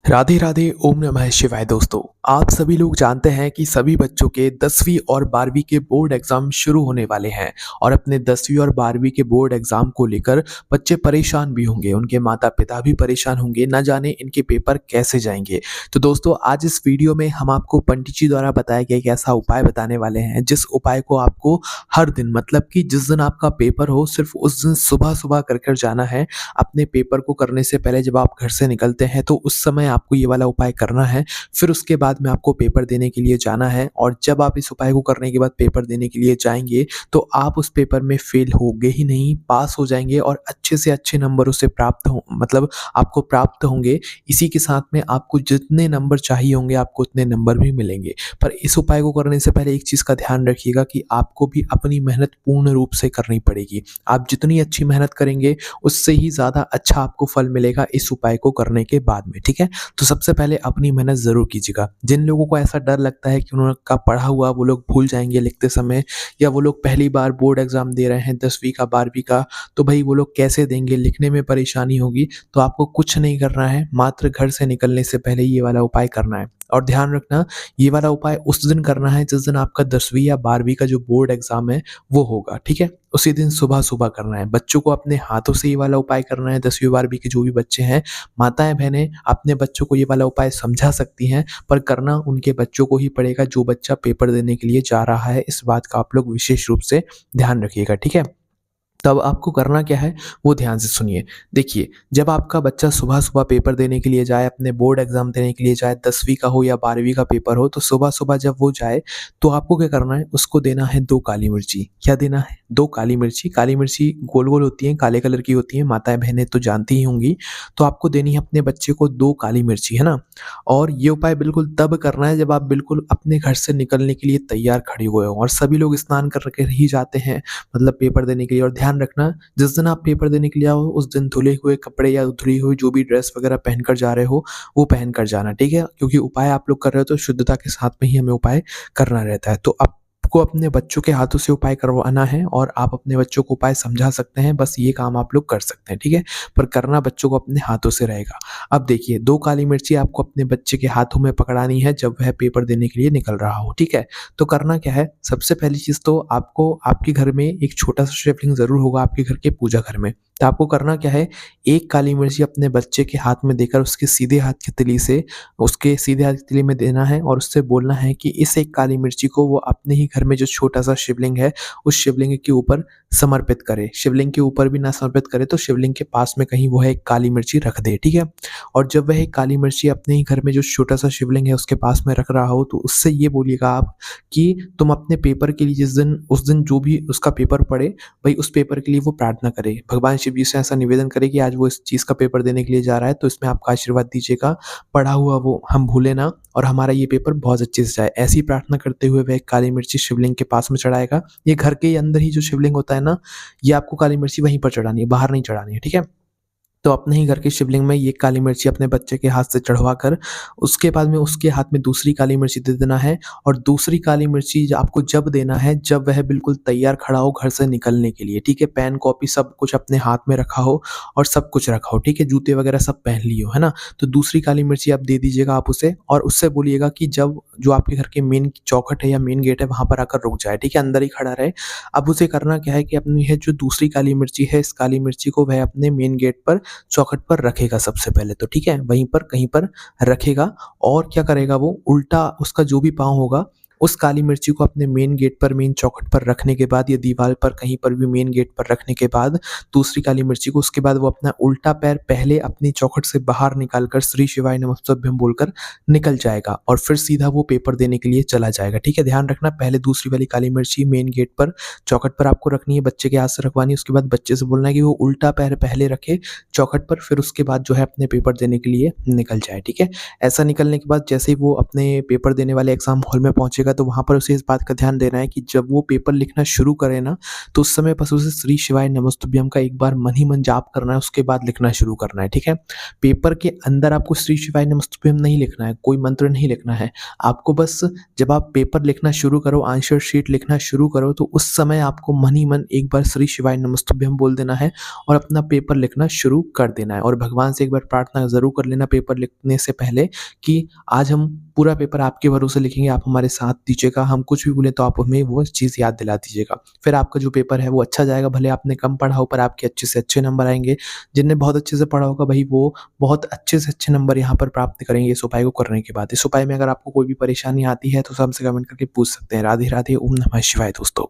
राधे राधे ओम नमः शिवाय। दोस्तों, आप सभी लोग जानते हैं कि सभी बच्चों के 10वीं और 12वीं के बोर्ड एग्जाम शुरू होने वाले हैं और अपने 10वीं और 12वीं के बोर्ड एग्जाम को लेकर बच्चे परेशान भी होंगे, उनके माता पिता भी परेशान होंगे, ना जाने इनके पेपर कैसे जाएंगे। तो दोस्तों, आज इस वीडियो में हम आपको पंडित जी द्वारा बताया गया एक ऐसा उपाय बताने वाले हैं जिस उपाय को आपको हर दिन, मतलब कि जिस दिन आपका पेपर हो सिर्फ उस दिन सुबह सुबह कर कर जाना है। अपने पेपर को करने से पहले जब आप घर से निकलते हैं तो उस समय आपको ये वाला उपाय करना है। फिर उसके बाद में आपको पेपर देने के लिए जाना है और जब आप इस उपाय को करने के बाद पेपर देने के लिए जाएँगे तो आप उस पेपर में फेल होंगे ही नहीं, पास हो जाएँगे और अच्छे से अच्छे नंबरों से प्राप्त हो मतलब आपको प्राप्त होंगे। इसी के साथ में आपको जितने नंबर चाहिए होंगे आपको उतने नंबर भी मिलेंगे। पर इस उपाय को करने से पहले एक चीज़ का ध्यान रखिएगा कि आपको भी अपनी मेहनत पूर्ण रूप से करनी पड़ेगी। आप जितनी अच्छी मेहनत करेंगे उससे ही ज़्यादा अच्छा आपको फल मिलेगा इस उपाय को करने के बाद में, ठीक है? तो सबसे पहले अपनी मेहनत ज़रूर कीजिएगा। जिन लोगों को ऐसा डर लगता है कि उनका पढ़ा हुआ वो लोग भूल जाएँगे लिखते समय, या वो लोग पहली बार बोर्ड एग्ज़ाम दे रहे हैं 10वीं का 12वीं का, तो भई वो लोग कैसे देंगे, लिखने में परेशानी होगी। तो आपको कुछ नहीं करना है, मात्र घर से निकलने से पहले ये वाला उपाय करना है। और ध्यान रखना, ये वाला उपाय उस दिन करना है जिस दिन आपका 10वीं या 12वीं का जो बोर्ड एग्ज़ाम है वो होगा, ठीक है? उसी दिन सुबह-सुबह करना है। बच्चों को अपने हाथों से ये वाला उपाय करना है। 10वीं 12वीं के जो भी बच्चे हैं, माताएँ-बहनें अपने बच्चों को ये वाला उपाय समझा सकती हैं, पर करना उनके बच्चों को ही पड़ेगा जो बच्चा पेपर देने के लिए जा रहा है। इस बात का आप लोग विशेष रूप से ध्यान रखिएगा, ठीक है? तब आपको करना क्या है, वो ध्यान से सुनिए। देखिए, जब आपका बच्चा सुबह-सुबह पेपर देने के लिए जाए, अपने बोर्ड एग्ज़ाम देने के लिए जाए, 10वीं का हो या 12वीं का पेपर हो, तो सुबह-सुबह जब वो जाए, तो आपको क्या करना है, उसको देना है 2 काली मिर्ची। क्या देना है? 2 काली मिर्ची गोल-गोल होती हैं, काले कलर की होती हैं, माताएँ-बहनें तो जानती ही होंगी। तो आपको देनी है अपने बच्चे को 2 काली मिर्ची, है ना? और ये उपाय बिल्कुल तब करना है जब आप बिल्कुल अपने घर से निकलने के लिए तैयार खड़े हुए हों और सभी लोग स्नान कर के ही जाते हैं, मतलब पेपर देने के लिए। और ध्यान रखना, जिस दिन आप पेपर देने के लिए आओ उस दिन धुले हुए कपड़े या धुली हुई जो भी ड्रेस वगैरह पहनकर जा रहे हो वो पहन कर जाना, ठीक है? क्योंकि उपाय आप लोग कर रहे हो तो शुद्धता के साथ में ही हमें उपाय करना रहता है। तो आपको अपने बच्चों के हाथों से उपाय करवाना है और आप अपने बच्चों को उपाय समझा सकते हैं, बस ये काम आप लोग कर सकते हैं, ठीक है? पर करना बच्चों को अपने हाथों से रहेगा। अब देखिए, 2 काली मिर्ची आपको अपने बच्चे के हाथों में पकड़ानी है जब वह पेपर देने के लिए निकल रहा हो, ठीक है? तो करना क्या है, सबसे पहली चीज़ तो आपको आपके घर में एक छोटा-सा शिवलिंग ज़रूर होगा आपके घर के पूजा घर में। तो आपको करना क्या है, 1 काली मिर्ची अपने बच्चे के हाथ में देकर उसके सीधे हाथ की तिली में देना है और उससे बोलना है कि इस 1 काली मिर्ची को वो अपने ही घर में जो छोटा-सा शिवलिंग है, उस शिवलिंग के ऊपर समर्पित करे। शिवलिंग के ऊपर भी ना समर्पित करे तो शिवलिंग के पास में कहीं वो है 1 काली मिर्ची रख दे, ठीक है? और जब वह 1 काली मिर्ची अपने ही घर में जो छोटा-सा शिवलिंग है उसके पास में रख रहा हो, तो उससे ये बोलिएगा आप कि तुम अपने पेपर के लिए उस दिन जो भी उसका पेपर पड़े, भई उस पेपर के लिए वो प्रार्थना करे। भगवान शिव जी से ऐसा निवेदन करे कि आज वो इस चीज़ का पेपर देने के लिए जा रहा है, तो इसमें आपका आशीर्वाद दीजिएगा, पढ़ा हुआ वो हम भूले ना और हमारा ये पेपर बहुत अच्छे से जाए। ऐसी प्रार्थना करते हुए वह काली मिर्ची शिवलिंग के पास में चढ़ाएगा। ये घर के अंदर ही जो शिवलिंग होता है ना, ये आपको काली मिर्ची वहीं पर चढ़ानी है, बाहर नहीं चढ़ानी है, ठीक है? तो अपने ही घर की शिवलिंग में ये काली मिर्ची अपने बच्चे के हाथ से चढ़वाकर उसके बाद में उसके हाथ में दूसरी काली मिर्ची दे देना है। और दूसरी काली मिर्ची आपको जब देना है जब वह बिल्कुल तैयार खड़ा हो घर से निकलने के लिए, ठीक है? पेन, कॉपी सब कुछ अपने हाथ में रखा हो और सब कुछ रखा हो, ठीक है? जूते वगैरह सब पहन लिए हो, है ना? तो दूसरी काली मिर्ची आप दे दीजिएगा आप उसे और उससे बोलिएगा कि जब जो आपके घर के मेन चौखट है या मेन गेट है वहाँ पर आकर रुक जाए, ठीक है? अंदर ही खड़ा रहे। अब उसे करना क्या है कि अपनी है जो दूसरी काली मिर्ची है, इस काली मिर्ची को वह अपने मेन गेट पर चौखट पर रखेगा सबसे पहले तो, ठीक है? वहीं पर कहीं पर रखेगा और क्या करेगा वो उल्टा उसका जो भी पाँव होगा, उस काली मिर्ची को अपने मेन गेट पर, मेन चौखट पर रखने के बाद या दीवार पर कहीं पर भी मेन गेट पर रखने के बाद दूसरी काली मिर्ची को उसके बाद वो अपना उल्टा पैर पहले अपनी चौखट से बाहर निकाल कर श्री शिवाय नमस्तुभ्यं बोलकर निकल जाएगा और फिर सीधा वो पेपर देने के लिए चला जाएगा, ठीक है? ध्यान रखना, पहले दूसरी वाली काली मिर्ची मेन गेट पर चौखट पर आपको रखनी है, बच्चे के हाथ से रखवानी है। उसके बाद बच्चे से बोलना है कि वो उल्टा पैर पहले रखे चौखट पर, फिर उसके बाद जो है अपने पेपर देने के लिए निकल जाए, ठीक है? ऐसा निकलने के बाद जैसे ही वो अपने पेपर देने वाले एग्ज़ाम हॉल में पहुँचेगा लिखेगा तो वहाँ पर उसे इस बात का ध्यान देना है कि जब वो पेपर लिखना शुरू करे ना, तो उस समय बस उसे श्री शिवाय नमस्तुभ्यम का एक बार मन ही मन जाप करना है, उसके बाद लिखना शुरू करना है, ठीक है? पेपर के अंदर आपको श्री शिवाय नमस्तुभ्यम नहीं लिखना है, कोई मंत्र नहीं लिखना है। आपको बस जब आप पेपर लिखना शुरू करो, आंसर शीट लिखना शुरू करो, तो उस समय आपको मन ही मन एक बार श्री शिवाय नमस्तुभ्यम बोल देना है और अपना पेपर लिखना शुरू कर देना है। और भगवान से एक बार प्रार्थना ज़रूर कर लेना पेपर लिखने से पहले कि आज हम पूरा पेपर आपके भरोसे लिखेंगे, आप हमारे साथ दीजिएगा, हम कुछ भी बोलें तो आप हमें वो चीज़ याद दिला दीजिएगा। फिर आपका जो पेपर है वो अच्छा जाएगा, भले आपने कम पढ़ा हो पर आपके अच्छे से अच्छे नंबर आएँगे। जिनने बहुत अच्छे से पढ़ा होगा भई वो बहुत अच्छे से अच्छे नंबर यहाँ पर प्राप्त करेंगे इस उपाय को करने के बाद। इस उपाय में अगर आपको कोई भी परेशानी आती है तो हमसे कमेंट करके पूछ सकते हैं। राधे राधे, ओम नमः शिवाय दोस्तों।